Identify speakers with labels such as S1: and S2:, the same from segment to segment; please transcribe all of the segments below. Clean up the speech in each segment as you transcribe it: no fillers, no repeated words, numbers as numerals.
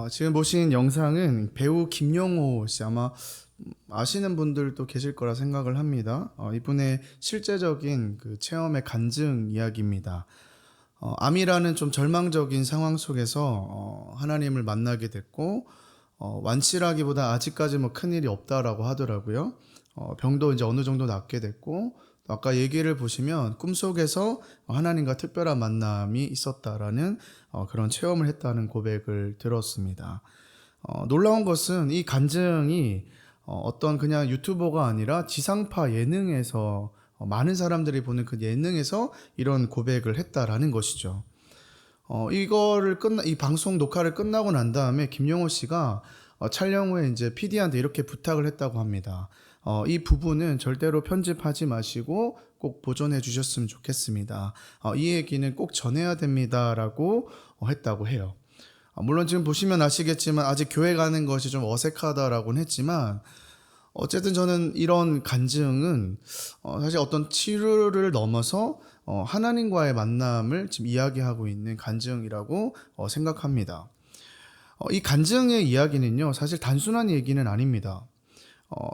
S1: 지금 보신 영상은 배우 김용호 씨 아마 아시는 분들도 계실 거라 생각을 합니다. 이분의 실제적인 그 체험의 간증 이야기입니다. 암이라는 좀 절망적인 상황 속에서 하나님을 만나게 됐고 완치라기보다 아직까지 뭐 큰일이 없다라고 하더라고요. 병도 이제 어느 정도 낫게 됐고 또 아까 얘기를 보시면 꿈속에서 하나님과 특별한 만남이 있었다라는 그런 체험을 했다는 고백을 들었습니다. 놀라운 것은 이 간증이 어떤 그냥 유튜버가 아니라 지상파 예능에서 많은 사람들이 보는 그 예능에서 이런 고백을 했다라는 것이죠. 이 방송 녹화를 끝나고 난 다음에 김용호 씨가 촬영 후에 이제 PD한테 이렇게 부탁을 했다고 합니다. 이 부분은 절대로 편집하지 마시고 꼭 보존해 주셨으면 좋겠습니다. 이 얘기는 꼭 전해야 됩니다라고 했다고 해요. 물론 지금 보시면 아시겠지만 아직 교회 가는 것이 좀 어색하다라고는 했지만 어쨌든 저는 이런 간증은 사실 어떤 치료를 넘어서 하나님과의 만남을 지금 이야기하고 있는 간증이라고 생각합니다. 이 간증의 이야기는요, 사실 단순한 얘기는 아닙니다.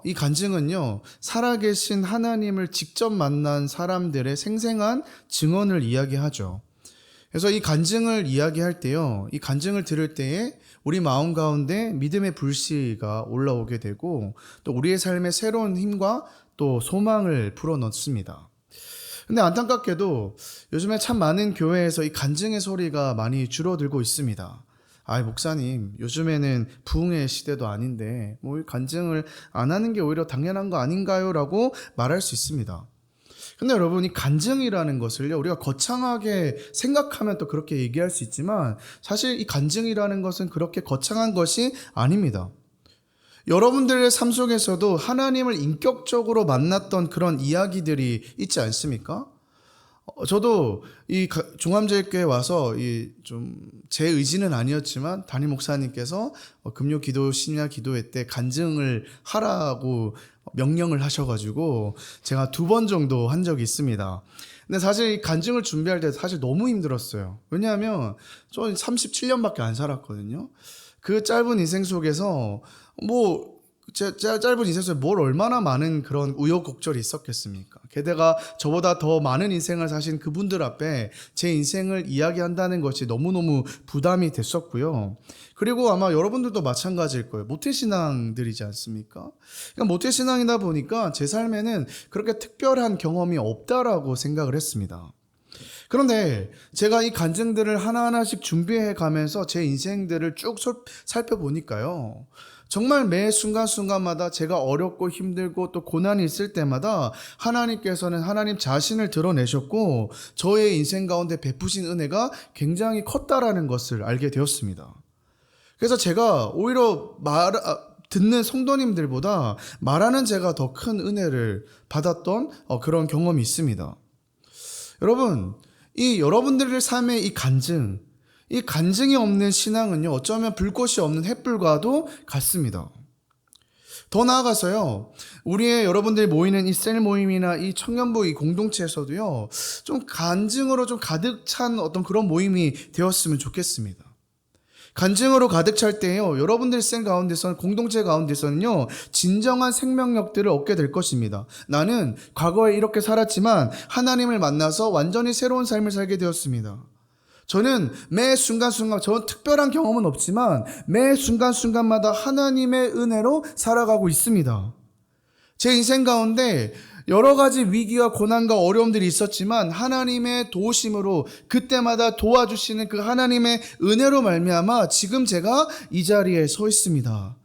S1: 이 간증은요, 살아계신 하나님을 직접 만난 사람들의 생생한 증언을 이야기하죠. 그래서 이 간증을 이야기할 때요, 이 간증을 들을 때에 우리 마음 가운데 믿음의 불씨가 올라오게 되고 또 우리의 삶에 새로운 힘과 또 소망을 불어넣습니다. 근데 안타깝게도 요즘에 참 많은 교회에서 이 간증의 소리가 많이 줄어들고 있습니다. 목사님, 요즘에는 부흥의 시대도 아닌데 뭐 간증을 안 하는 게 오히려 당연한 거 아닌가요? 라고 말할 수 있습니다. 근데 여러분, 이 간증이라는 것을요, 우리가 거창하게 생각하면 또 그렇게 얘기할 수 있지만 사실 이 간증이라는 것은 그렇게 거창한 것이 아닙니다. 여러분들의 삶 속에서도 하나님을 인격적으로 만났던 그런 이야기들이 있지 않습니까? 저도 이 종암제일교회 와서 제 의지는 아니었지만 담임 목사님께서 금요 기도 심야 기도회 때 간증을 하라고 명령을 하셔가지고 제가 2번 정도 한 적이 있습니다. 근데 사실 이 간증을 준비할 때 사실 너무 힘들었어요. 왜냐하면 저 37년밖에 안 살았거든요. 그 짧은 인생 속에서 짧은 인생 속에 뭘 얼마나 많은 그런 우여곡절이 있었겠습니까? 게다가 저보다 더 많은 인생을 사신 그분들 앞에 제 인생을 이야기한다는 것이 너무너무 부담이 됐었고요. 그리고 아마 여러분들도 마찬가지일 거예요. 모태신앙들이지 않습니까? 그러니까 모태신앙이다 보니까 제 삶에는 그렇게 특별한 경험이 없다라고 생각을 했습니다. 그런데 제가 이 간증들을 하나하나씩 준비해 가면서 제 인생들을 쭉 살펴보니까요, 정말 매 순간순간마다 제가 어렵고 힘들고 또 고난이 있을 때마다 하나님께서는 하나님 자신을 드러내셨고 저의 인생 가운데 베푸신 은혜가 굉장히 컸다라는 것을 알게 되었습니다. 그래서 제가 오히려 듣는 성도님들보다 말하는 제가 더 큰 은혜를 받았던 그런 경험이 있습니다. 여러분, 여러분들의 삶의 이 간증이 없는 신앙은요, 어쩌면 불꽃이 없는 횃불과도 같습니다. 더 나아가서요, 여러분들이 모이는 이 셀 모임이나 이 청년부 이 공동체에서도요, 좀 간증으로 좀 가득 찬 어떤 그런 모임이 되었으면 좋겠습니다. 간증으로 가득 찰 때요, 여러분들 셀 가운데서는, 공동체 가운데서는요, 진정한 생명력들을 얻게 될 것입니다. 나는 과거에 이렇게 살았지만 하나님을 만나서 완전히 새로운 삶을 살게 되었습니다. 저는 매 순간순간, 저는 특별한 경험은 없지만 매 순간순간마다 하나님의 은혜로 살아가고 있습니다. 제 인생 가운데 여러 가지 위기와 고난과 어려움들이 있었지만 하나님의 도우심으로 그때마다 도와주시는 그 하나님의 은혜로 말미암아 지금 제가 이 자리에 서 있습니다.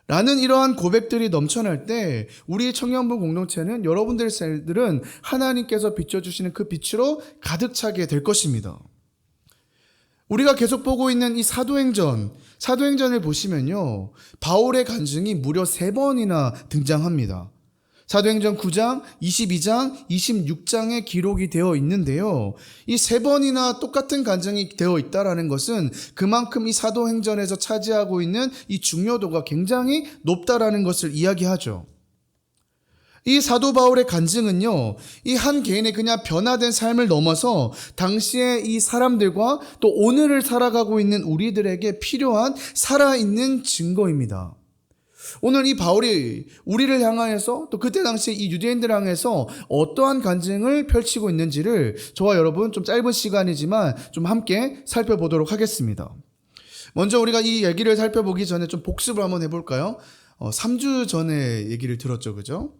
S1: 라는 이러한 고백들이 넘쳐날 때 우리 청년부 공동체는, 여러분들의 셀들은 하나님께서 비춰주시는 그 빛으로 가득 차게 될 것입니다. 우리가 계속 보고 있는 이 사도행전을 보시면요, 바울의 간증이 무려 3번이나 등장합니다. 사도행전 9장, 22장, 26장에 기록이 되어 있는데요, 이 3번이나 똑같은 간증이 되어 있다는 것은 그만큼 이 사도행전에서 차지하고 있는 이 중요도가 굉장히 높다라는 것을 이야기하죠. 이 사도 바울의 간증은요, 이 한 개인의 그냥 변화된 삶을 넘어서 당시에 이 사람들과 또 오늘을 살아가고 있는 우리들에게 필요한 살아있는 증거입니다. 오늘 이 바울이 우리를 향하여서 또 그때 당시 이 유대인들을 향해서 어떠한 간증을 펼치고 있는지를 저와 여러분 좀 짧은 시간이지만 좀 함께 살펴보도록 하겠습니다. 먼저 우리가 이 얘기를 살펴보기 전에 좀 복습을 한번 해볼까요? 3주 전에 얘기를 들었죠, 그죠?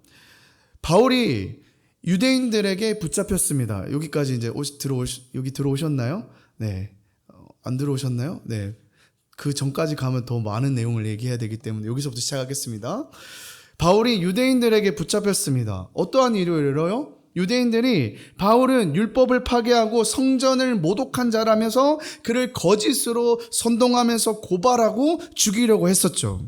S1: 바울이 유대인들에게 붙잡혔습니다. 여기까지 이제 여기 들어오셨나요? 네. 안 들어오셨나요? 네. 그 전까지 가면 더 많은 내용을 얘기해야 되기 때문에 여기서부터 시작하겠습니다. 바울이 유대인들에게 붙잡혔습니다. 어떠한 이유로요? 유대인들이 바울은 율법을 파괴하고 성전을 모독한 자라면서 그를 거짓으로 선동하면서 고발하고 죽이려고 했었죠.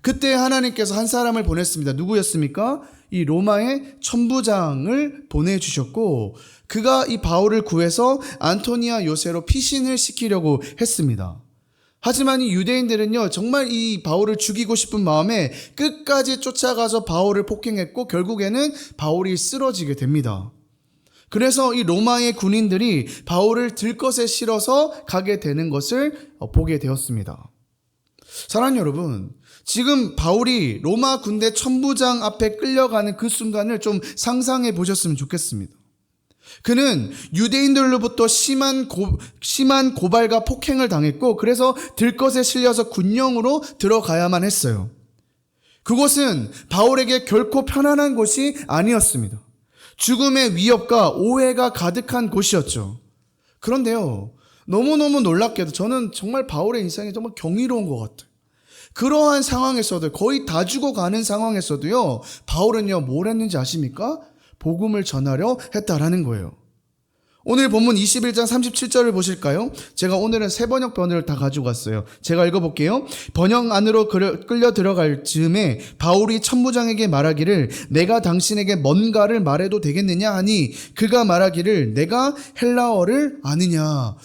S1: 그때 하나님께서 한 사람을 보냈습니다. 누구였습니까? 이 로마의 천부장을 보내주셨고 그가 이 바울을 구해서 안토니아 요새로 피신을 시키려고 했습니다. 하지만 이 유대인들은요, 정말 이 바울을 죽이고 싶은 마음에 끝까지 쫓아가서 바울을 폭행했고 결국에는 바울이 쓰러지게 됩니다. 그래서 이 로마의 군인들이 바울을 들것에 실어서 가게 되는 것을 보게 되었습니다. 사랑하는 여러분, 지금 바울이 로마 군대 천부장 앞에 끌려가는 그 순간을 좀 상상해 보셨으면 좋겠습니다. 그는 유대인들로부터 심한 고발과 폭행을 당했고 그래서 들것에 실려서 군령으로 들어가야만 했어요. 그곳은 바울에게 결코 편안한 곳이 아니었습니다. 죽음의 위협과 오해가 가득한 곳이었죠. 그런데요, 너무너무 놀랍게도 저는 정말 바울의 인생이 정말 경이로운 것 같아요. 그러한 상황에서도 거의 다 죽어가는 상황에서도요, 바울은요 뭘 했는지 아십니까? 복음을 전하려 했다라는 거예요. 오늘 본문 21장 37절을 보실까요? 제가 오늘은 세 번역본을 다 가지고 왔어요. 제가 읽어볼게요. 번역 안으로 끌려 들어갈 즈음에 바울이 천부장에게 말하기를 내가 당신에게 뭔가를 말해도 되겠느냐 하니 그가 말하기를 내가 헬라어를 아느냐. 야,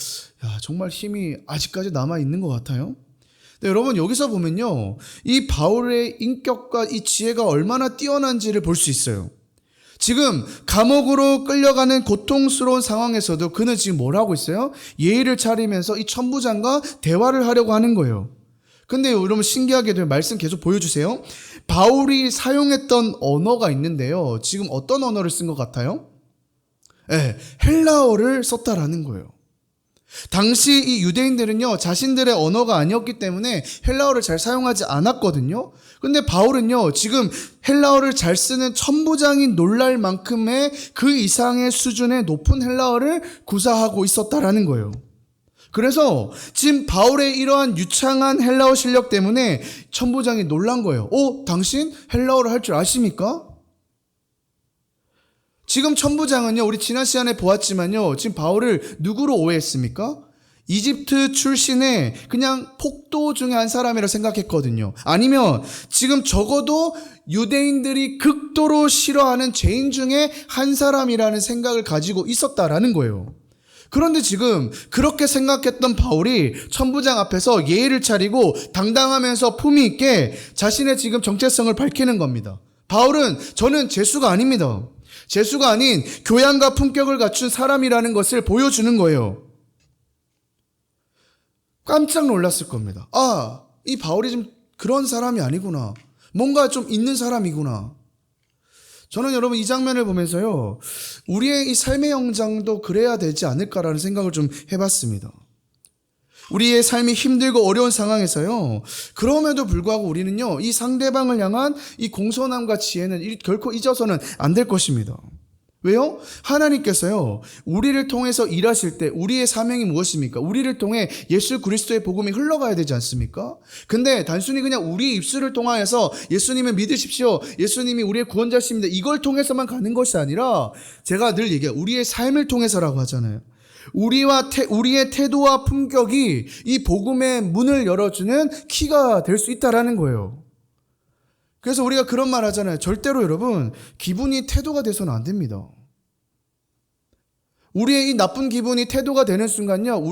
S1: 정말 힘이 아직까지 남아있는 것 같아요. 네, 여러분 여기서 보면요, 이 바울의 인격과 이 지혜가 얼마나 뛰어난지를 볼 수 있어요. 지금 감옥으로 끌려가는 고통스러운 상황에서도 그는 지금 뭘 하고 있어요? 예의를 차리면서 이 천부장과 대화를 하려고 하는 거예요. 근데 여러분 신기하게도 말씀 계속 보여주세요. 바울이 사용했던 언어가 있는데요, 지금 어떤 언어를 쓴 것 같아요? 네, 헬라어를 썼다라는 거예요. 당시 이 유대인들은요, 자신들의 언어가 아니었기 때문에 헬라어를 잘 사용하지 않았거든요. 근데 바울은요, 지금 헬라어를 잘 쓰는 천부장이 놀랄 만큼의 그 이상의 수준의 높은 헬라어를 구사하고 있었다라는 거예요. 그래서 지금 바울의 이러한 유창한 헬라어 실력 때문에 천부장이 놀란 거예요. 당신 헬라어를 할 줄 아십니까? 지금 천부장은요, 우리 지난 시간에 보았지만요, 지금 바울을 누구로 오해했습니까? 이집트 출신의 그냥 폭도 중에 한 사람이라 생각했거든요. 아니면 지금 적어도 유대인들이 극도로 싫어하는 죄인 중에 한 사람이라는 생각을 가지고 있었다라는 거예요. 그런데 지금 그렇게 생각했던 바울이 천부장 앞에서 예의를 차리고 당당하면서 품위 있게 자신의 지금 정체성을 밝히는 겁니다. 바울은 저는 죄수가 아닙니다. 죄수가 아닌 교양과 품격을 갖춘 사람이라는 것을 보여주는 거예요. 깜짝 놀랐을 겁니다. 이 바울이 좀 그런 사람이 아니구나. 뭔가 좀 있는 사람이구나. 저는 여러분 이 장면을 보면서요, 우리의 이 삶의 영장도 그래야 되지 않을까라는 생각을 좀 해봤습니다. 우리의 삶이 힘들고 어려운 상황에서요, 그럼에도 불구하고 우리는요, 이 상대방을 향한 이 공손함과 지혜는 결코 잊어서는 안 될 것입니다. 왜요? 하나님께서요, 우리를 통해서 일하실 때 우리의 사명이 무엇입니까? 우리를 통해 예수 그리스도의 복음이 흘러가야 되지 않습니까? 근데 단순히 그냥 우리 입술을 통하여서 예수님을 믿으십시오, 예수님이 우리의 구원자십니다, 이걸 통해서만 가는 것이 아니라, 제가 늘 얘기해요, 우리의 삶을 통해서라고 하잖아요. 우리의 태도와 품격이 이 복음의 문을 열어주는 키가 될 수 있다라는 거예요. 그래서 우리가 그런 말 하잖아요. 절대로 여러분, 기분이 태도가 돼서는 안 됩니다. 우리의 이 나쁜 기분이 태도가 되는 순간요,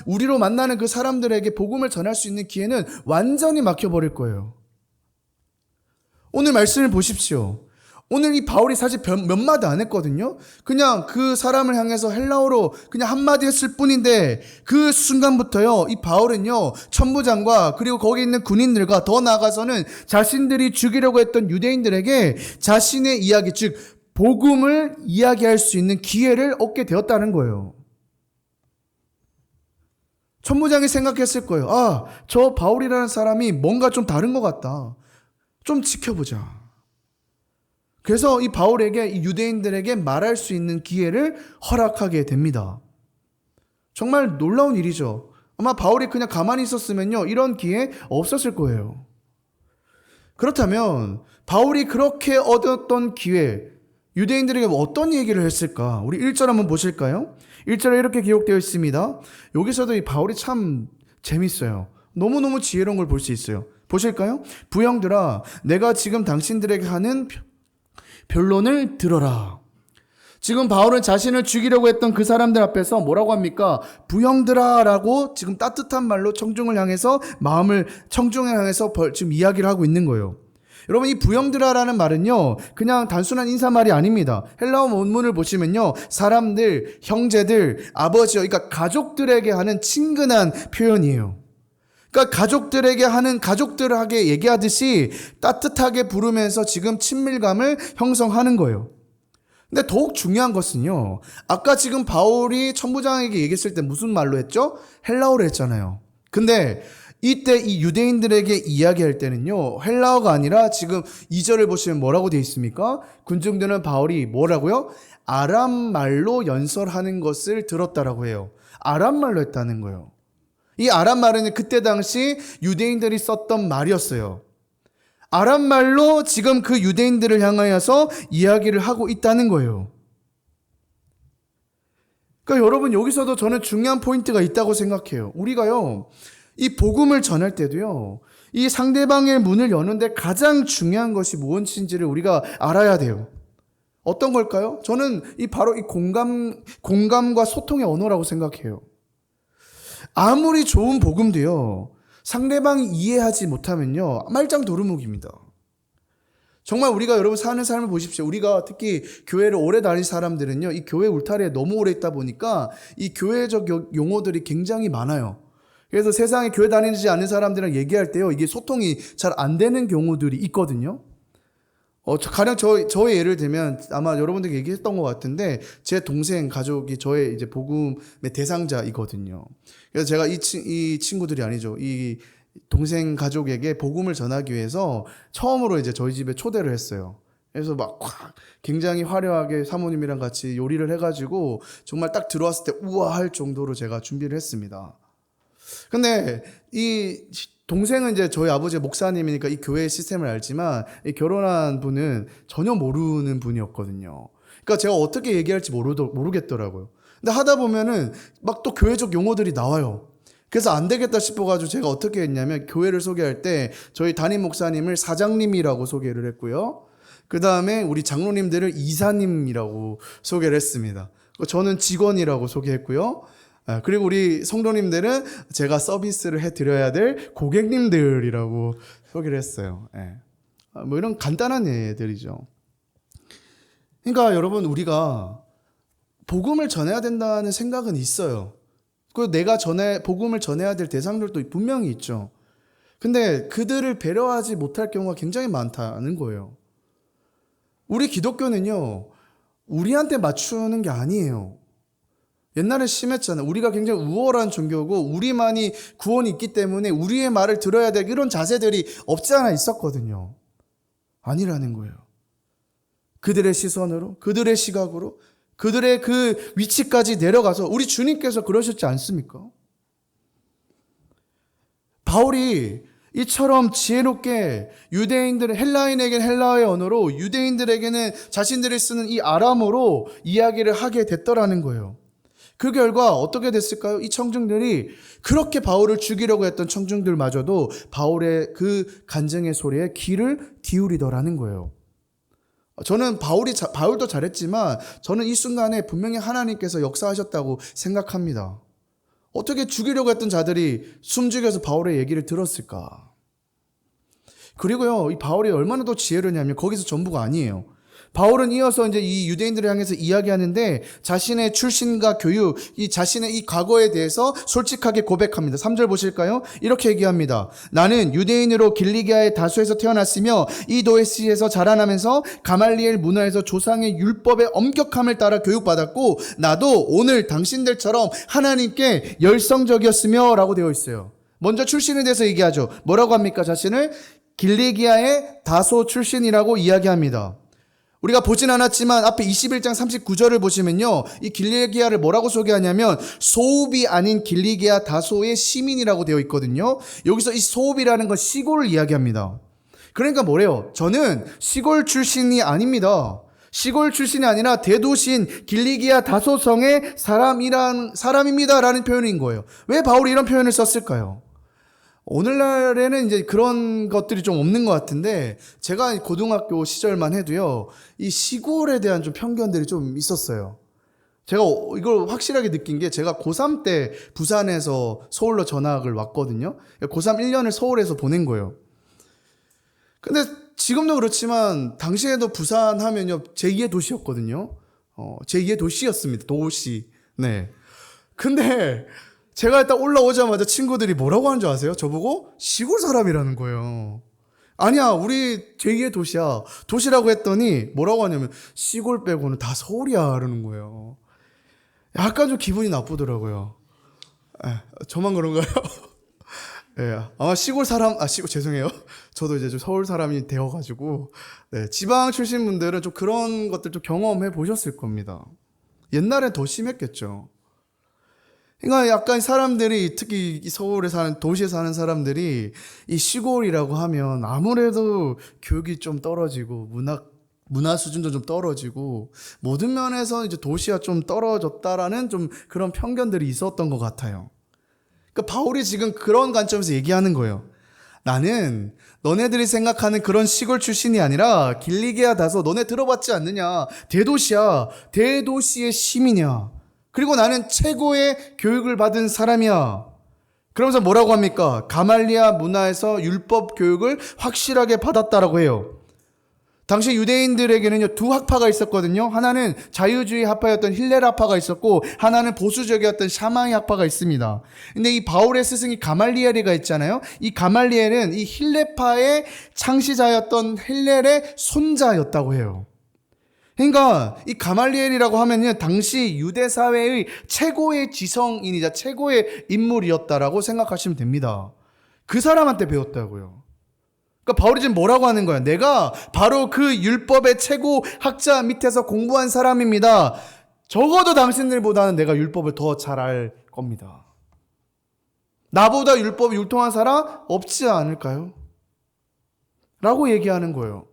S1: 우리로 만나는 그 사람들에게 복음을 전할 수 있는 기회는 완전히 막혀버릴 거예요. 오늘 말씀을 보십시오. 오늘 이 바울이 사실 몇 마디 안 했거든요. 그냥 그 사람을 향해서 헬라어로 그냥 한마디 했을 뿐인데 그 순간부터요, 이 바울은요, 천부장과 그리고 거기 있는 군인들과 더 나아가서는 자신들이 죽이려고 했던 유대인들에게 자신의 이야기, 즉 복음을 이야기할 수 있는 기회를 얻게 되었다는 거예요. 천부장이 생각했을 거예요. 아, 저 바울이라는 사람이 뭔가 좀 다른 것 같다. 좀 지켜보자. 그래서 이 바울에게, 이 유대인들에게 말할 수 있는 기회를 허락하게 됩니다. 정말 놀라운 일이죠. 아마 바울이 그냥 가만히 있었으면요, 이런 기회 없었을 거예요. 그렇다면 바울이 그렇게 얻었던 기회, 유대인들에게 어떤 얘기를 했을까? 우리 1절 한번 보실까요? 1절에 이렇게 기록되어 있습니다. 여기서도 이 바울이 참 재밌어요. 너무너무 지혜로운 걸 볼 수 있어요. 보실까요? 부형들아, 내가 지금 당신들에게 하는 변론을 들어라. 지금 바울은 자신을 죽이려고 했던 그 사람들 앞에서 뭐라고 합니까? 부형들아 라고 지금 따뜻한 말로 청중을 향해서 청중을 향해서 지금 이야기를 하고 있는 거예요. 여러분, 이 부형들아라는 말은요, 그냥 단순한 인사말이 아닙니다. 헬라어 원문을 보시면요, 사람들, 형제들, 아버지, 그러니까 가족들에게 하는 친근한 표현이에요. 그러니까 가족들에게 얘기하듯이 따뜻하게 부르면서 지금 친밀감을 형성하는 거예요. 근데 더욱 중요한 것은요, 아까 지금 바울이 천부장에게 얘기했을 때 무슨 말로 했죠? 헬라어로 했잖아요. 근데 이때 이 유대인들에게 이야기할 때는요, 헬라어가 아니라 지금 2절을 보시면 뭐라고 되어 있습니까? 군중들은 바울이 뭐라고요? 아람말로 연설하는 것을 들었다라고 해요. 아람말로 했다는 거예요. 이 아람말은 그때 당시 유대인들이 썼던 말이었어요. 아람말로 지금 그 유대인들을 향하여서 이야기를 하고 있다는 거예요. 그러니까 여러분, 여기서도 저는 중요한 포인트가 있다고 생각해요. 우리가요, 이 복음을 전할 때도요, 이 상대방의 문을 여는데 가장 중요한 것이 무엇인지를 우리가 알아야 돼요. 어떤 걸까요? 저는 바로 이 공감과 소통의 언어라고 생각해요. 아무리 좋은 복음도요, 상대방이 이해하지 못하면요, 말짱 도루묵입니다. 정말 우리가 여러분 사는 삶을 보십시오. 우리가 특히 교회를 오래 다닌 사람들은요, 이 교회 울타리에 너무 오래 있다 보니까 이 교회적 용어들이 굉장히 많아요. 그래서 세상에 교회 다니지 않는 사람들이랑 얘기할 때요, 이게 소통이 잘 안 되는 경우들이 있거든요. 가령 저의 예를 들면 아마 여러분들께 얘기했던 것 같은데, 제 동생 가족이 저의 이제 복음의 대상자이거든요. 그래서 제가 이 친구들이 아니죠, 이 동생 가족에게 복음을 전하기 위해서 처음으로 이제 저희 집에 초대를 했어요. 그래서 막 굉장히 화려하게 사모님이랑 같이 요리를 해가지고 정말 딱 들어왔을 때 우와 할 정도로 제가 준비를 했습니다. 근데 이 동생은 이제 저희 아버지 목사님이니까 이 교회 시스템을 알지만, 이 결혼한 분은 전혀 모르는 분이었거든요. 그러니까 제가 어떻게 얘기할지 모르겠더라고요. 근데 하다 보면은 막 또 교회적 용어들이 나와요. 그래서 안 되겠다 싶어가지고 제가 어떻게 했냐면, 교회를 소개할 때 저희 담임 목사님을 사장님이라고 소개를 했고요. 그 다음에 우리 장로님들을 이사님이라고 소개를 했습니다. 저는 직원이라고 소개했고요. 그리고 우리 성도님들은 제가 서비스를 해드려야 될 고객님들이라고 소개를 했어요. 뭐 이런 간단한 예들이죠. 그러니까 여러분, 우리가 복음을 전해야 된다는 생각은 있어요. 그리고 내가 복음을 전해야 될 대상들도 분명히 있죠. 근데 그들을 배려하지 못할 경우가 굉장히 많다는 거예요. 우리 기독교는요, 우리한테 맞추는 게 아니에요. 옛날에 심했잖아요. 우리가 굉장히 우월한 종교고 우리만이 구원이 있기 때문에 우리의 말을 들어야 될 이런 자세들이 없지 않아 있었거든요. 아니라는 거예요. 그들의 시선으로, 그들의 시각으로, 그들의 그 위치까지 내려가서 우리 주님께서 그러셨지 않습니까? 바울이 이처럼 지혜롭게 유대인들은 헬라인에게는 헬라어의 언어로, 유대인들에게는 자신들이 쓰는 이 아람어로 이야기를 하게 됐더라는 거예요. 그 결과 어떻게 됐을까요? 이 청중들이, 그렇게 바울을 죽이려고 했던 청중들마저도 바울의 그 간증의 소리에 귀를 기울이더라는 거예요. 저는 바울도 잘했지만 저는 이 순간에 분명히 하나님께서 역사하셨다고 생각합니다. 어떻게 죽이려고 했던 자들이 숨죽여서 바울의 얘기를 들었을까? 그리고요, 이 바울이 얼마나 더 지혜로냐면 거기서 전부가 아니에요. 바울은 이어서 이제 이 유대인들을 향해서 이야기하는데 자신의 출신과 교육, 이 자신의 이 과거에 대해서 솔직하게 고백합니다. 3절 보실까요? 이렇게 얘기합니다. 나는 유대인으로 길리기아의 다소에서 태어났으며 이 도시에서 자라나면서 가말리엘 문화에서 조상의 율법의 엄격함을 따라 교육받았고 나도 오늘 당신들처럼 하나님께 열성적이었으며 라고 되어 있어요. 먼저 출신에 대해서 얘기하죠. 뭐라고 합니까? 자신을 길리기아의 다소 출신이라고 이야기합니다. 우리가 보진 않았지만 앞에 21장 39절을 보시면요. 이 길리기아를 뭐라고 소개하냐면 소읍이 아닌 길리기아 다소의 시민이라고 되어 있거든요. 여기서 이 소읍이라는 건 시골을 이야기합니다. 그러니까 뭐래요? 저는 시골 출신이 아닙니다. 시골 출신이 아니라 대도시인 길리기아 다소성의 사람입니다 라는 표현인 거예요. 왜 바울이 이런 표현을 썼을까요? 오늘날에는 이제 그런 것들이 좀 없는 것 같은데 제가 고등학교 시절만 해도요 이 시골에 대한 좀 편견들이 좀 있었어요. 제가 이걸 확실하게 느낀 게 제가 고3 때 부산에서 서울로 전학을 왔거든요. 고3 1년을 서울에서 보낸 거예요. 근데 지금도 그렇지만 당시에도 부산 하면요 제2의 도시였거든요. 제2의 도시였습니다. 도시. 네. 근데 제가 일단 올라오자마자 친구들이 뭐라고 하는 줄 아세요? 저보고 시골 사람이라는 거예요. 아니야, 우리 제2의 도시야. 도시라고 했더니 뭐라고 하냐면 시골 빼고는 다 서울이야 그러는 거예요. 약간 좀 기분이 나쁘더라고요. 저만 그런가요? 예, 아마 시골 사람, 죄송해요. 저도 이제 좀 서울 사람이 되어가지고, 네, 지방 출신 분들은 좀 그런 것들 좀 경험해 보셨을 겁니다. 옛날엔 더 심했겠죠. 그러니까 약간 사람들이 특히 서울에 사는 도시에 사는 사람들이 이 시골이라고 하면 아무래도 교육이 좀 떨어지고 문화 수준도 좀 떨어지고 모든 면에서 이제 도시가 좀 떨어졌다라는 좀 그런 편견들이 있었던 것 같아요. 그러니까 바울이 지금 그런 관점에서 얘기하는 거예요. 나는 너네들이 생각하는 그런 시골 출신이 아니라 길리기아 다소 너네 들어봤지 않느냐? 대도시야. 대도시의 시민이야. 그리고 나는 최고의 교육을 받은 사람이야. 그러면서 뭐라고 합니까? 가말리아 문화에서 율법 교육을 확실하게 받았다라고 해요. 당시 유대인들에게는요, 두 학파가 있었거든요. 하나는 자유주의 학파였던 힐렐 학파가 있었고, 하나는 보수적이었던 샤마이 학파가 있습니다. 근데 이 바울의 스승이 가말리엘이가 있잖아요. 이 가말리엘은 이 힐렐파의 창시자였던 힐렐의 손자였다고 해요. 그러니까 이 가말리엘이라고 하면요 당시 유대 사회의 최고의 지성인이자 최고의 인물이었다라고 생각하시면 됩니다. 그 사람한테 배웠다고요. 그러니까 바울이 지금 뭐라고 하는 거야? 내가 바로 그 율법의 최고 학자 밑에서 공부한 사람입니다. 적어도 당신들보다는 내가 율법을 더 잘 알 겁니다. 나보다 율법이 율통한 사람 없지 않을까요? 라고 얘기하는 거예요.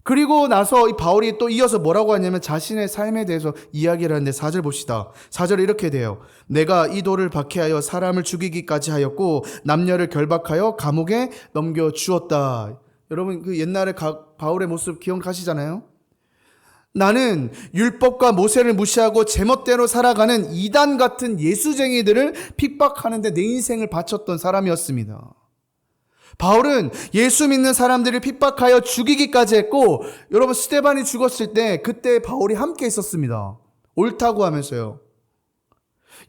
S1: 그리고 나서 이 바울이 또 이어서 뭐라고 하냐면 자신의 삶에 대해서 이야기를 하는데 4절 봅시다. 4절에 이렇게 돼요. 내가 이 돌을 박해하여 사람을 죽이기까지 하였고 남녀를 결박하여 감옥에 넘겨주었다. 여러분 그 옛날에 바울의 모습 기억하시잖아요? 나는 율법과 모세를 무시하고 제멋대로 살아가는 이단 같은 예수쟁이들을 핍박하는데 내 인생을 바쳤던 사람이었습니다. 바울은 예수 믿는 사람들을 핍박하여 죽이기까지 했고 여러분 스데반이 죽었을 때 그때 바울이 함께 있었습니다. 옳다고 하면서요.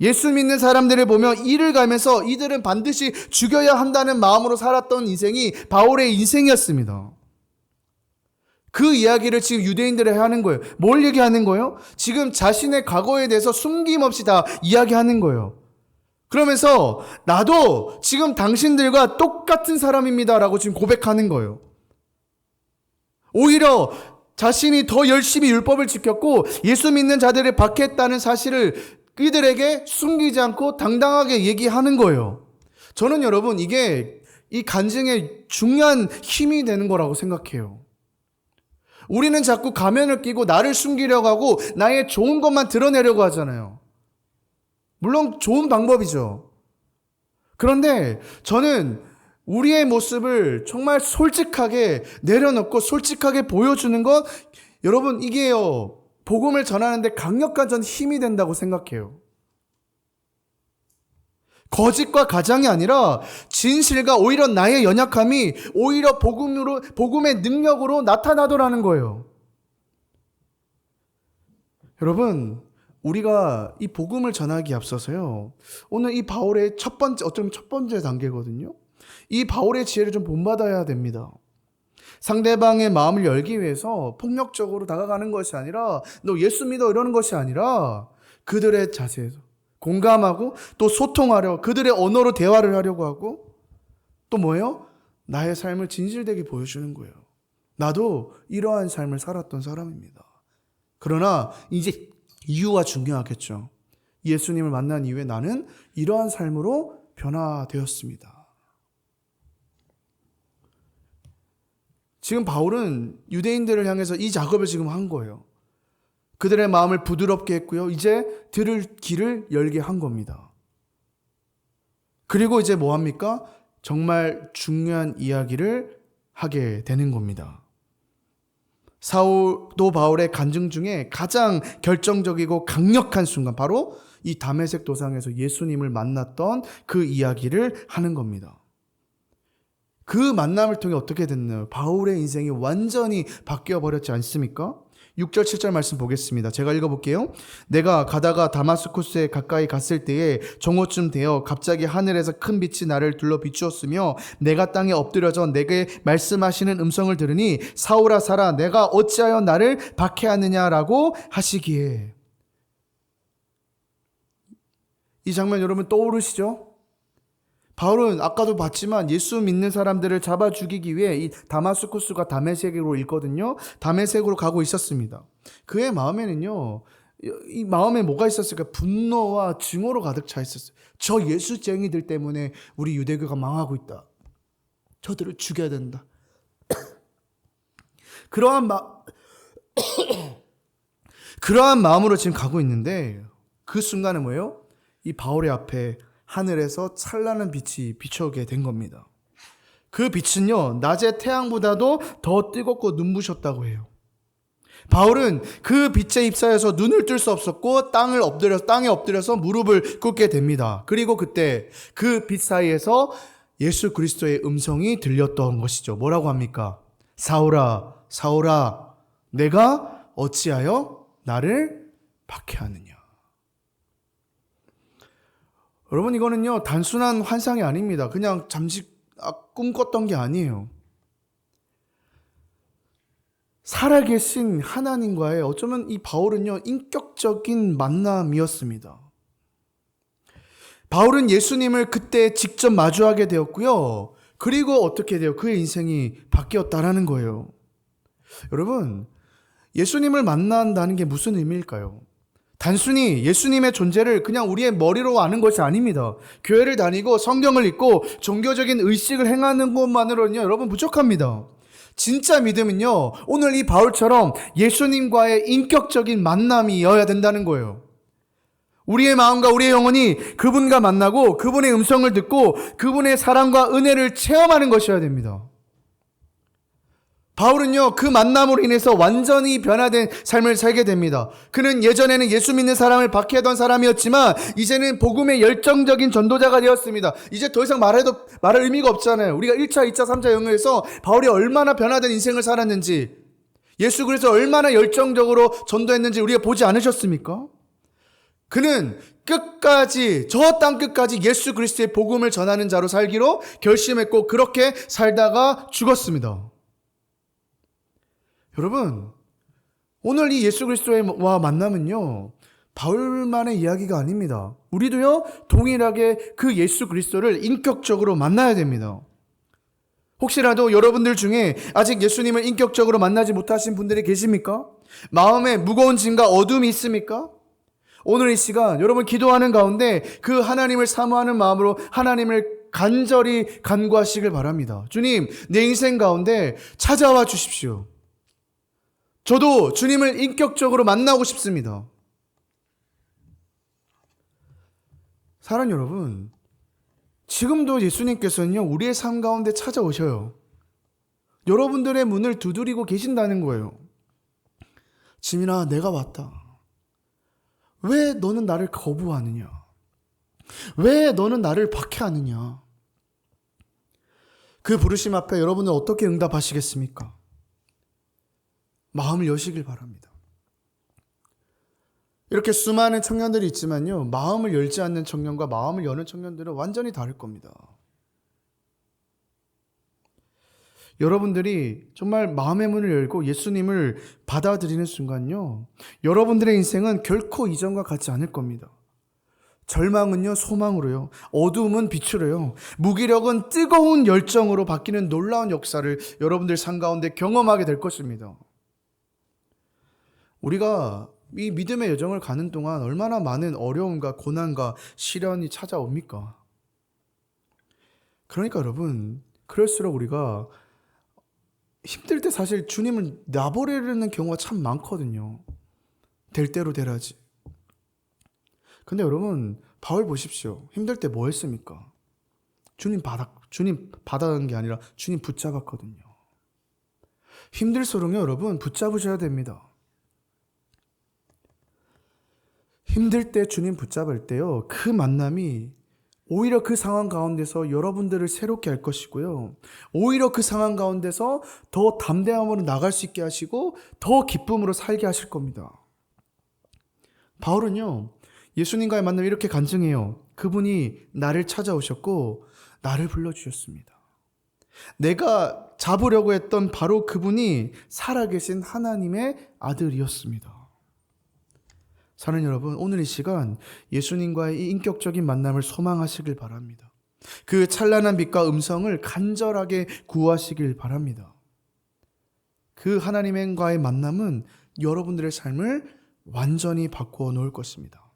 S1: 예수 믿는 사람들을 보며 이를 가면서 이들은 반드시 죽여야 한다는 마음으로 살았던 인생이 바울의 인생이었습니다. 그 이야기를 지금 유대인들에 하는 거예요. 뭘 얘기하는 거예요? 지금 자신의 과거에 대해서 숨김없이 다 이야기하는 거예요. 그러면서 나도 지금 당신들과 똑같은 사람입니다라고 지금 고백하는 거예요. 오히려 자신이 더 열심히 율법을 지켰고 예수 믿는 자들을 박해했다는 사실을 그들에게 숨기지 않고 당당하게 얘기하는 거예요. 저는 여러분 이게 이 간증의 중요한 힘이 되는 거라고 생각해요. 우리는 자꾸 가면을 끼고 나를 숨기려고 하고 나의 좋은 것만 드러내려고 하잖아요. 물론 좋은 방법이죠. 그런데 저는 우리의 모습을 정말 솔직하게 내려놓고 솔직하게 보여주는 것, 여러분 이게요 복음을 전하는데 강력한 전 힘이 된다고 생각해요. 거짓과 가장이 아니라 진실과 오히려 나의 연약함이 오히려 복음의 능력으로 나타나더라는 거예요. 여러분, 우리가 이 복음을 전하기에 앞서서요, 오늘 이 바울의 어쩌면 첫 번째 단계거든요. 이 바울의 지혜를 좀 본받아야 됩니다. 상대방의 마음을 열기 위해서 폭력적으로 다가가는 것이 아니라, 너 예수 믿어 이러는 것이 아니라, 그들의 자세에서 공감하고 또 소통하려, 그들의 언어로 대화를 하려고 하고, 또 뭐예요? 나의 삶을 진실되게 보여주는 거예요. 나도 이러한 삶을 살았던 사람입니다. 그러나 이제 이유가 중요하겠죠. 예수님을 만난 이후에 나는 이러한 삶으로 변화되었습니다. 지금 바울은 유대인들을 향해서 이 작업을 지금 한 거예요. 그들의 마음을 부드럽게 했고요. 이제 들을 길을 열게 한 겁니다. 그리고 이제 뭐 합니까? 정말 중요한 이야기를 하게 되는 겁니다. 사울도 바울의 간증 중에 가장 결정적이고 강력한 순간, 바로 이 다메섹 도상에서 예수님을 만났던 그 이야기를 하는 겁니다. 그 만남을 통해 어떻게 됐나요? 바울의 인생이 완전히 바뀌어 버렸지 않습니까? 6절 7절 말씀 보겠습니다. 제가 읽어볼게요. 내가 가다가 다마스쿠스에 가까이 갔을 때에 정오쯤 되어 갑자기 하늘에서 큰 빛이 나를 둘러 비추었으며 내가 땅에 엎드려져 내게 말씀하시는 음성을 들으니 사울아 사라 내가 어찌하여 나를 박해하느냐라고 하시기에. 이 장면 여러분 떠오르시죠? 바울은 아까도 봤지만 예수 믿는 사람들을 잡아 죽이기 위해 이 다마스쿠스가 다메섹으로 있거든요. 다메섹으로 가고 있었습니다. 그의 마음에는요, 이 마음에 뭐가 있었을까? 분노와 증오로 가득 차 있었어요. 저 예수쟁이들 때문에 우리 유대교가 망하고 있다. 저들을 죽여야 된다. 그러한 마음으로 지금 가고 있는데, 그 순간에 뭐예요? 이 바울의 앞에 하늘에서 찬란한 빛이 비춰오게 된 겁니다. 그 빛은요, 낮의 태양보다도 더 뜨겁고 눈부셨다고 해요. 바울은 그 빛에 휩싸여서 눈을 뜰 수 없었고 땅에 엎드려서 무릎을 꿇게 됩니다. 그리고 그때 그 빛 사이에서 예수 그리스도의 음성이 들렸던 것이죠. 뭐라고 합니까? 사울아, 사울아, 내가 어찌하여 나를 박해하느냐. 여러분, 이거는요 단순한 환상이 아닙니다. 그냥 잠시 꿈꿨던 게 아니에요. 살아계신 하나님과의 어쩌면 이 바울은요 인격적인 만남이었습니다. 바울은 예수님을 그때 직접 마주하게 되었고요. 그리고 어떻게 돼요? 그의 인생이 바뀌었다라는 거예요. 여러분, 예수님을 만난다는 게 무슨 의미일까요? 단순히 예수님의 존재를 그냥 우리의 머리로 아는 것이 아닙니다. 교회를 다니고 성경을 읽고 종교적인 의식을 행하는 것만으로는요, 여러분 부족합니다. 진짜 믿음은요, 오늘 이 바울처럼 예수님과의 인격적인 만남이어야 된다는 거예요. 우리의 마음과 우리의 영혼이 그분과 만나고 그분의 음성을 듣고 그분의 사랑과 은혜를 체험하는 것이어야 됩니다. 바울은요, 그 만남으로 인해서 완전히 변화된 삶을 살게 됩니다. 그는 예전에는 예수 믿는 사람을 박해하던 사람이었지만 이제는 복음의 열정적인 전도자가 되었습니다. 이제 더 이상 말할 의미가 없잖아요. 우리가 1차, 2차, 3차 영역에서 바울이 얼마나 변화된 인생을 살았는지, 예수 그리스도 얼마나 열정적으로 전도했는지 우리가 보지 않으셨습니까? 그는 끝까지, 저 땅 끝까지 예수 그리스도의 복음을 전하는 자로 살기로 결심했고 그렇게 살다가 죽었습니다. 여러분, 오늘 이 예수 그리스도와 만남은요, 바울만의 이야기가 아닙니다. 우리도요, 동일하게 그 예수 그리스도를 인격적으로 만나야 됩니다. 혹시라도 여러분들 중에 아직 예수님을 인격적으로 만나지 못하신 분들이 계십니까? 마음에 무거운 짐과 어둠이 있습니까? 오늘 이 시간 여러분 기도하는 가운데 그 하나님을 사모하는 마음으로 하나님을 간절히 간구하시길 바랍니다. 주님, 내 인생 가운데 찾아와 주십시오. 저도 주님을 인격적으로 만나고 싶습니다. 사랑하는 여러분, 지금도 예수님께서는요, 우리의 삶 가운데 찾아오셔요. 여러분들의 문을 두드리고 계신다는 거예요. 지민아, 내가 왔다. 왜 너는 나를 거부하느냐? 왜 너는 나를 박해하느냐? 그 부르심 앞에 여러분은 어떻게 응답하시겠습니까? 마음을 여시길 바랍니다. 이렇게 수많은 청년들이 있지만요, 마음을 열지 않는 청년과 마음을 여는 청년들은 완전히 다를 겁니다. 여러분들이 정말 마음의 문을 열고 예수님을 받아들이는 순간요, 여러분들의 인생은 결코 이전과 같지 않을 겁니다. 절망은요, 소망으로요, 어두움은 빛으로요, 무기력은 뜨거운 열정으로 바뀌는 놀라운 역사를 여러분들 삶 가운데 경험하게 될 것입니다. 우리가 이 믿음의 여정을 가는 동안 얼마나 많은 어려움과 고난과 시련이 찾아옵니까? 그러니까 여러분, 그럴수록 우리가 힘들 때 사실 주님을 놔버리려는 경우가 참 많거든요. 될 대로 되라지. 근데 여러분, 바울 보십시오. 힘들 때 뭐 했습니까? 주님 받아간 게 아니라 주님 붙잡았거든요. 힘들수록요, 여러분, 붙잡으셔야 됩니다. 힘들 때 주님 붙잡을 때요, 그 만남이 오히려 그 상황 가운데서 여러분들을 새롭게 할 것이고요, 오히려 그 상황 가운데서 더 담대함으로 나갈 수 있게 하시고 더 기쁨으로 살게 하실 겁니다. 바울은요, 예수님과의 만남을 이렇게 간증해요. 그분이 나를 찾아오셨고 나를 불러주셨습니다. 내가 잡으려고 했던 바로 그분이 살아계신 하나님의 아들이었습니다. 사랑하는 여러분, 오늘 이 시간 예수님과의 이 인격적인 만남을 소망하시길 바랍니다. 그 찬란한 빛과 음성을 간절하게 구하시길 바랍니다. 그 하나님과의 만남은 여러분들의 삶을 완전히 바꾸어 놓을 것입니다.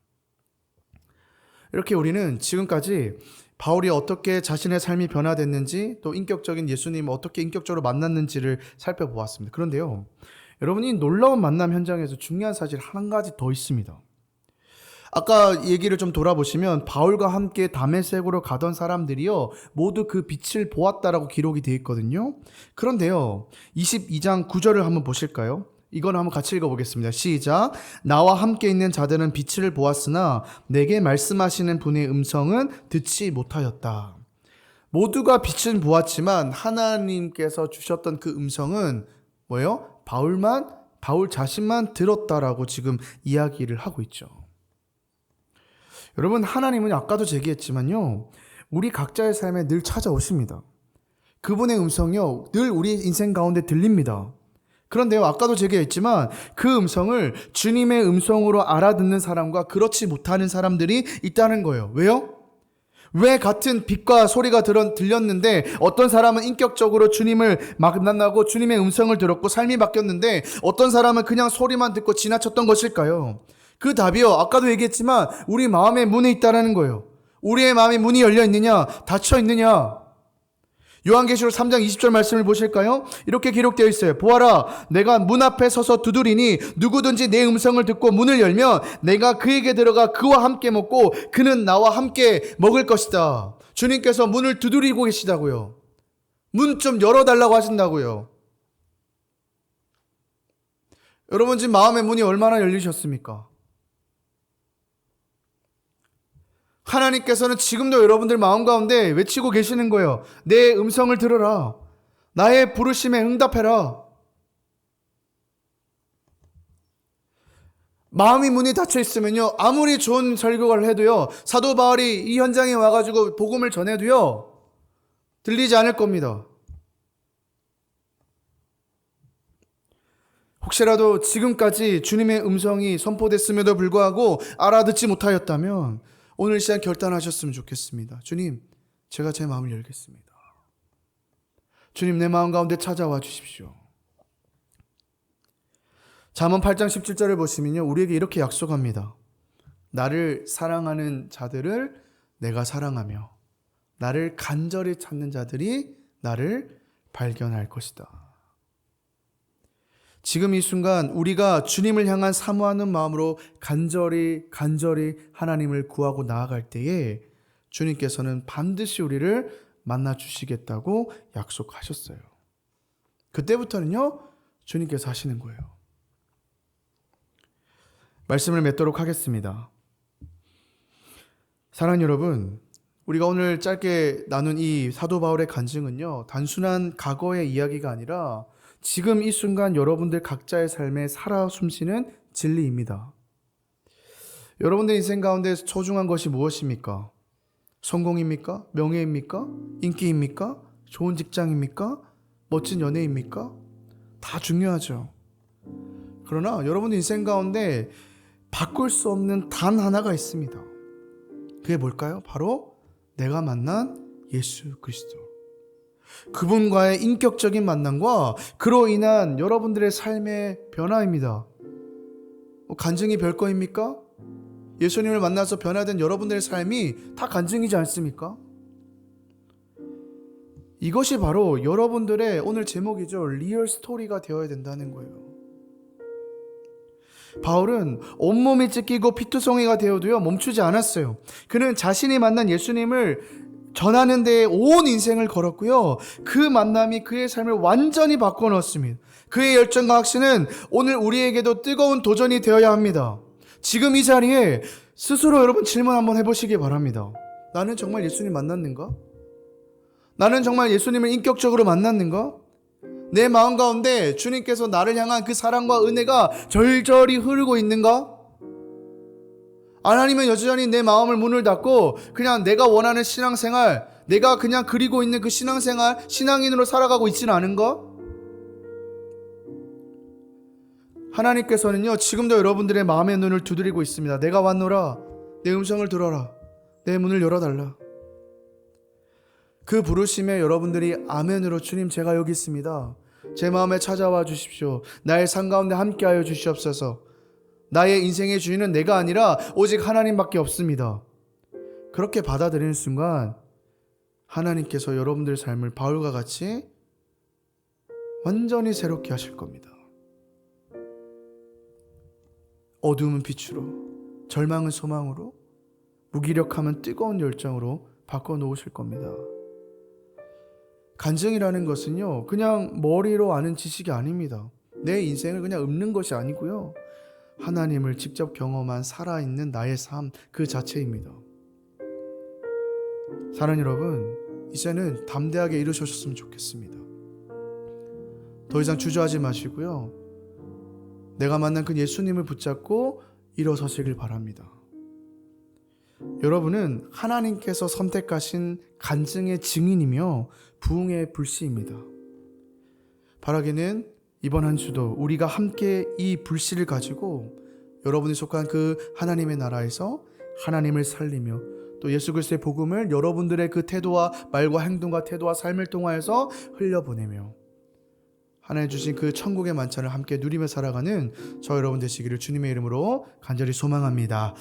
S1: 이렇게 우리는 지금까지 바울이 어떻게 자신의 삶이 변화됐는지, 또 인격적인 예수님을 어떻게 인격적으로 만났는지를 살펴보았습니다. 그런데요, 여러분이 놀라운 만남 현장에서 중요한 사실 한 가지 더 있습니다. 아까 얘기를 좀 돌아보시면 바울과 함께 다메섹으로 가던 사람들이요, 모두 그 빛을 보았다라고 기록이 되어 있거든요. 그런데요, 22장 9절을 한번 보실까요? 이건 한번 같이 읽어보겠습니다. 시작. 나와 함께 있는 자들은 빛을 보았으나 내게 말씀하시는 분의 음성은 듣지 못하였다. 모두가 빛은 보았지만 하나님께서 주셨던 그 음성은 뭐예요? 바울 자신만 들었다라고 지금 이야기를 하고 있죠. 여러분, 하나님은 아까도 제기했지만요, 우리 각자의 삶에 늘 찾아오십니다. 그분의 음성이요, 늘 우리 인생 가운데 들립니다. 그런데요, 아까도 제기했지만 그 음성을 주님의 음성으로 알아듣는 사람과 그렇지 못하는 사람들이 있다는 거예요. 왜요? 왜 같은 빛과 소리가 들렸는데 어떤 사람은 인격적으로 주님을 만나고 주님의 음성을 들었고 삶이 바뀌었는데 어떤 사람은 그냥 소리만 듣고 지나쳤던 것일까요? 그 답이요, 아까도 얘기했지만 우리 마음의 문에 있다는 거예요. 우리의 마음의 문이 열려 있느냐, 닫혀 있느냐. 요한계시록 3장 20절 말씀을 보실까요? 이렇게 기록되어 있어요. 보아라, 내가 문 앞에 서서 두드리니 누구든지 내 음성을 듣고 문을 열면 내가 그에게 들어가 그와 함께 먹고 그는 나와 함께 먹을 것이다. 주님께서 문을 두드리고 계시다고요. 문 좀 열어달라고 하신다고요. 여러분, 지금 마음의 문이 얼마나 열리셨습니까? 하나님께서는 지금도 여러분들 마음 가운데 외치고 계시는 거예요. 내 음성을 들어라. 나의 부르심에 응답해라. 마음이 문이 닫혀 있으면요, 아무리 좋은 설교를 해도요, 사도 바울이 이 현장에 와가지고 복음을 전해도요, 들리지 않을 겁니다. 혹시라도 지금까지 주님의 음성이 선포됐음에도 불구하고 알아듣지 못하였다면 오늘 시간 결단하셨으면 좋겠습니다. 주님, 제가 제 마음을 열겠습니다. 주님, 내 마음 가운데 찾아와 주십시오. 잠언 8장 17절을 보시면요, 우리에게 이렇게 약속합니다. 나를 사랑하는 자들을 내가 사랑하며 나를 간절히 찾는 자들이 나를 발견할 것이다. 지금 이 순간 우리가 주님을 향한 사모하는 마음으로 간절히 하나님을 구하고 나아갈 때에 주님께서는 반드시 우리를 만나 주시겠다고 약속하셨어요. 그때부터는요, 주님께서 하시는 거예요. 말씀을 맺도록 하겠습니다. 사랑하는 여러분, 우리가 오늘 짧게 나눈 이 사도 바울의 간증은요, 단순한 과거의 이야기가 아니라 지금 이 순간 여러분들 각자의 삶에 살아 숨쉬는 진리입니다. 여러분들 인생 가운데 소중한 것이 무엇입니까? 성공입니까? 명예입니까? 인기입니까? 좋은 직장입니까? 멋진 연애입니까? 다 중요하죠. 그러나 여러분들 인생 가운데 바꿀 수 없는 단 하나가 있습니다. 그게 뭘까요? 바로 내가 만난 예수 그리스도. 그분과의 인격적인 만남과 그로 인한 여러분들의 삶의 변화입니다. 간증이 별거입니까? 예수님을 만나서 변화된 여러분들의 삶이 다 간증이지 않습니까? 이것이 바로 여러분들의 오늘 제목이죠. 리얼 스토리가 되어야 된다는 거예요. 바울은 온몸이 찢기고 피투성이가 되어도요 멈추지 않았어요. 그는 자신이 만난 예수님을 전하는 데에 온 인생을 걸었고요. 그 만남이 그의 삶을 완전히 바꿔놓았습니다. 그의 열정과 확신은 오늘 우리에게도 뜨거운 도전이 되어야 합니다. 지금 이 자리에 스스로 여러분 질문 한번 해보시기 바랍니다. 나는 정말 예수님 만났는가? 나는 정말 예수님을 인격적으로 만났는가? 내 마음 가운데 주님께서 나를 향한 그 사랑과 은혜가 절절히 흐르고 있는가? 아니면 여전히 내 마음을 문을 닫고 그냥 내가 원하는 신앙생활, 내가 그냥 그리고 있는 그 신앙생활, 신앙인으로 살아가고 있지는 않은가? 하나님께서는요 지금도 여러분들의 마음의 눈을 두드리고 있습니다. 내가 왔노라, 내 음성을 들어라, 내 문을 열어달라. 그 부르심에 여러분들이 아멘으로 주님 제가 여기 있습니다. 제 마음에 찾아와 주십시오. 나의 삶 가운데 함께하여 주시옵소서. 나의 인생의 주인은 내가 아니라 오직 하나님밖에 없습니다. 그렇게 받아들이는 순간 하나님께서 여러분들의 삶을 바울과 같이 완전히 새롭게 하실 겁니다. 어두움은 빛으로, 절망은 소망으로, 무기력함은 뜨거운 열정으로 바꿔놓으실 겁니다. 간증이라는 것은요 그냥 머리로 아는 지식이 아닙니다. 내 인생을 그냥 읊는 것이 아니고요, 하나님을 직접 경험한 살아있는 나의 삶 그 자체입니다. 사랑하는 여러분, 이제는 담대하게 일으셨으면 좋겠습니다. 더 이상 주저하지 마시고요, 내가 만난 그 예수님을 붙잡고 일어서시길 바랍니다. 여러분은 하나님께서 선택하신 간증의 증인이며 부흥의 불씨입니다. 바라기는 이번 한 주도 우리가 함께 이 불씨를 가지고 여러분이 속한 그 하나님의 나라에서 하나님을 살리며 또 예수 그리스도의 복음을 여러분들의 그 태도와 말과 행동과 태도와 삶을 통하여서 흘려보내며 하나님 주신 그 천국의 만찬을 함께 누리며 살아가는 저 여러분 되시기를 주님의 이름으로 간절히 소망합니다.